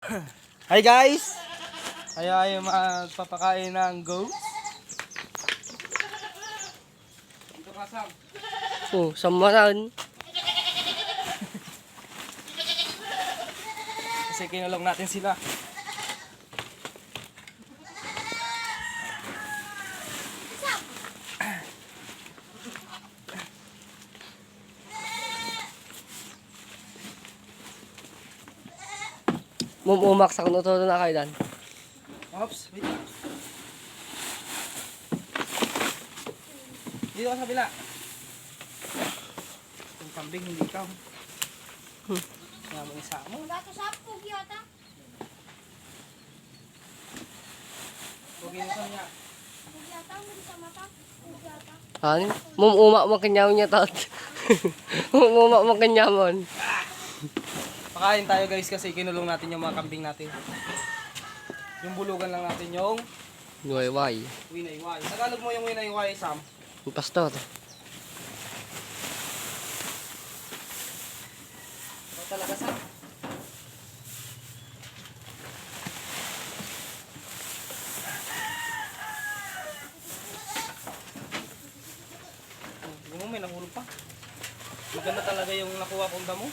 Hi guys! Kaya ay magpapakain ng goats. Dito ka, Sam. Oh, samaran. Kasi kinulong natin sila. Mumumak sa kuno na kayo dan. Oops, wait lang. Dito ka sa bila. Yung kambing, hindi ikaw. Kaya mo isa mo. Dato sa pug yata. Huwag yun sa niya. Pug yata mo di sa mata. Pug yata. Ano? Mumumak makanyaw niya tot. Mumumak makanyamon. Pakain tayo guys kasi kinulong natin yung mga kambing natin. Yung bulugan lang natin yung Nuwayway. winayway. Tagalog mo yung winayway, Sam. Yung pastor. Ito talaga, Sam. Tingnan mo, may nahulog pa. Maganda talaga yung nakuha kong damo.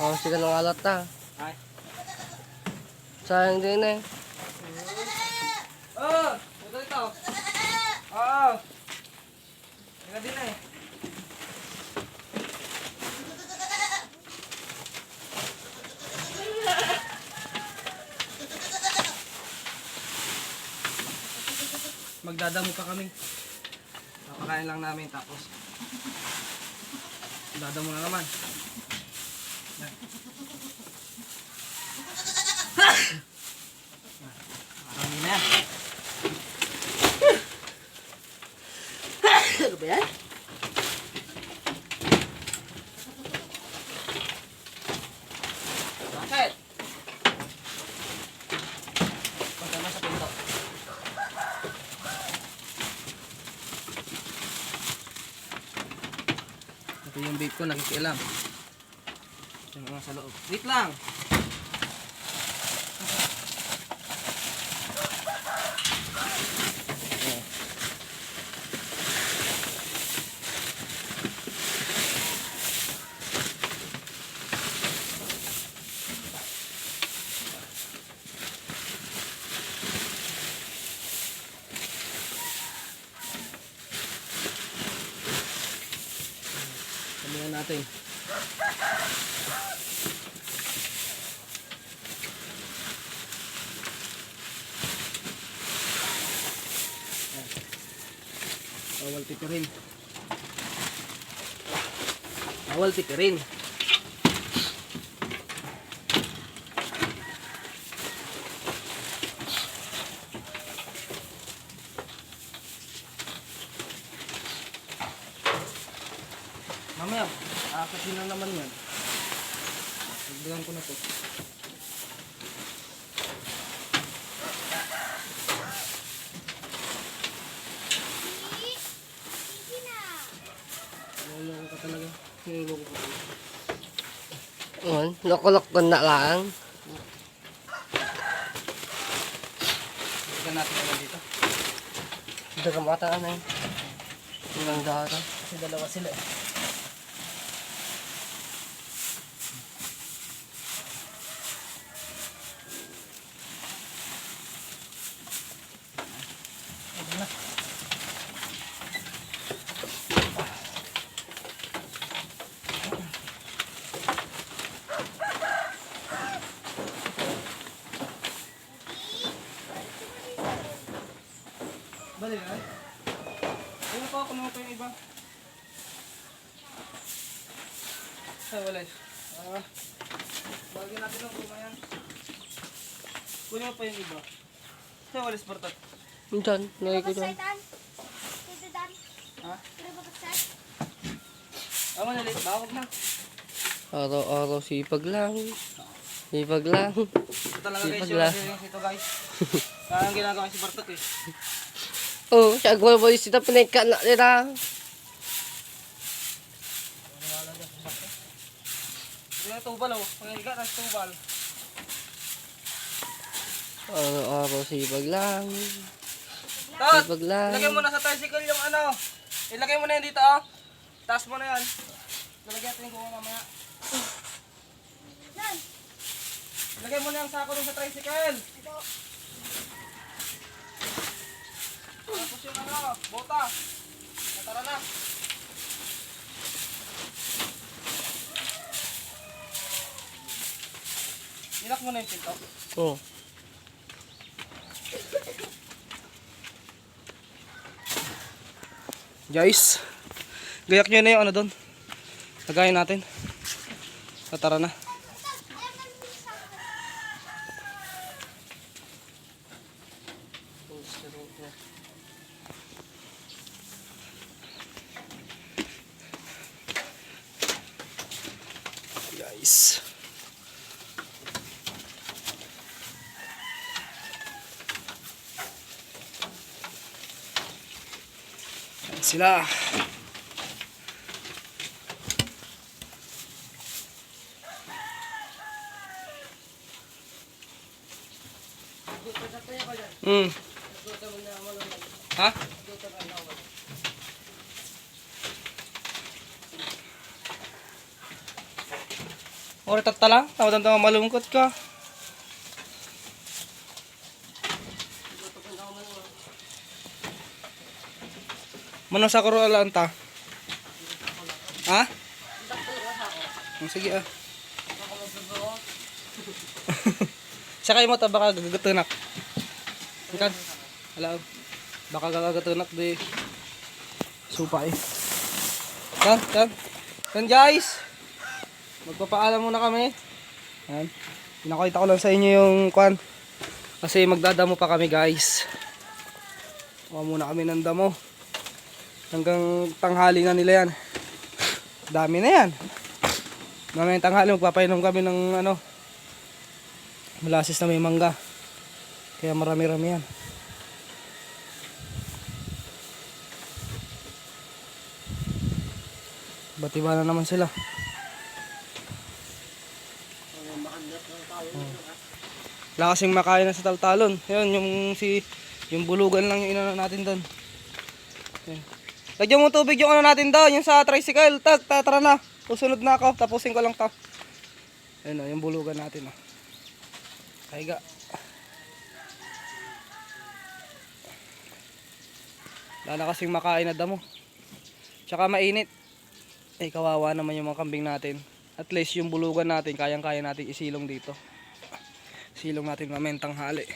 Oh, sige ng alat ta. Ay. Sayang din eh. Oh! Ito ito. Oo. Tingnan din eh. Magdadamo pa kami. Papakain lang namin tapos dadamo na naman. Yan. Marami na. Ano ba yan? Bakit? Punta na sa pinto. Ito yung vape ko, nakikialam. Yung mga sa loob. Wait lang! Sabihan natin. Bawal tipirin. Bawal tipirin. Mamaya, kasi na naman yan. Pagdagan ko na to. Sige na. Niloloko ka talaga. Niloloko ka talaga. On, lokolok ko na lang. Bigyan natin naman dito. Daga mata na eh. Ilang dara. Kasi dalawa sila eh. Ayan na. Bali na eh. Ayun pa, kunin mo pa yung iba. Ay, wala eh. Bagyan natin lang kung yan. Kunin mo pa yung iba. Ay, wala spartat. Diyan, lagay ko dyan. Babagsitan. Dito dan. Ha? Pero babagsit. Ako na late. Bawag na. Araw-araw sipag lang. Sipag lang. Ito talaga guys Sipag yung lang. series ito guys. Kaya ang ginagawa si Bartot eh. Oh, siya gawin mo yung sita pinagka na nila. Hindi na tubal oh. Pangiliga na tubal. Araw-araw sipag lang. Tot, Sipag lang. ilagay mo na sa tricycle yung ano. Ilagay mo na yan dito, oh. Taas mo na yan. Lalagyan natin yung guma mamaya. Nan. Ilagay mo na yung sako dun sa tricycle. Ito. Tapos yung ano, bota. Tara na. Nilak mo na yung pinto. Oh. Guys, gayak nyo na yung ano doon. Lagayin natin. Tara na. Guys. Ayan sila. Ha? Ora tatala, tawag malungkot ka. Mano sa karo alanta? Ha? Sige ah. Sakay mo ta baka gagatunak. Ikan. Hello. Baka gagatunak di. Supa eh. Kan guys. Magpapaalam muna kami. Ayan. Pinakita ko lang sa inyo yung kwan. Kasi magdadamo pa kami guys. Kuha muna kami ng damo. Hanggang tanghali na nila yan. Dami na yan. Mamayang tanghali magpapainom kami ng ano, molasses na may mangga. Kaya marami-rami yan. Batiba na naman sila. Wala kasing makain na sa taltalon. Yun, yung bulugan lang yung inano natin doon. Lagyan mo tubig yung ano natin doon, yung sa tricycle. Tara na. Susunod na ako. Tapusin ko lang to. Ayun o, yung bulugan natin o. Kaiga. Wala kasing makain na damo. Tsaka mainit. Eh, kawawa naman yung mga kambing natin. At least yung bulugan natin, kayang-kaya natin isilong dito. Silong natin mamayang tanghali.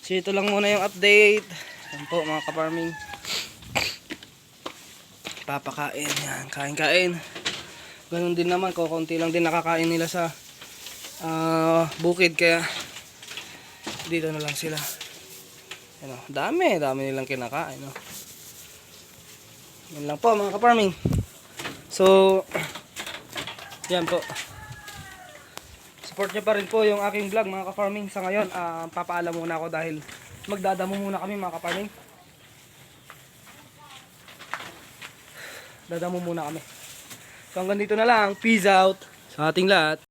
So ito lang muna yung update. Yan po mga ka-farming. Papakain yan, kain-kain. Ganun din naman, kukunti lang din nakakain nila sa bukid, kaya dito na lang sila. Yan o, dami nilang kinakain o. Yan lang po mga ka-farming. So yan po. Support nyo pa rin po yung aking vlog mga ka-farming. Sa ngayon, papaalam muna ako dahil magdadamo muna kami mga ka-farming. Dadamo muna kami. So hanggang dito na lang. Peace out sa ating lahat.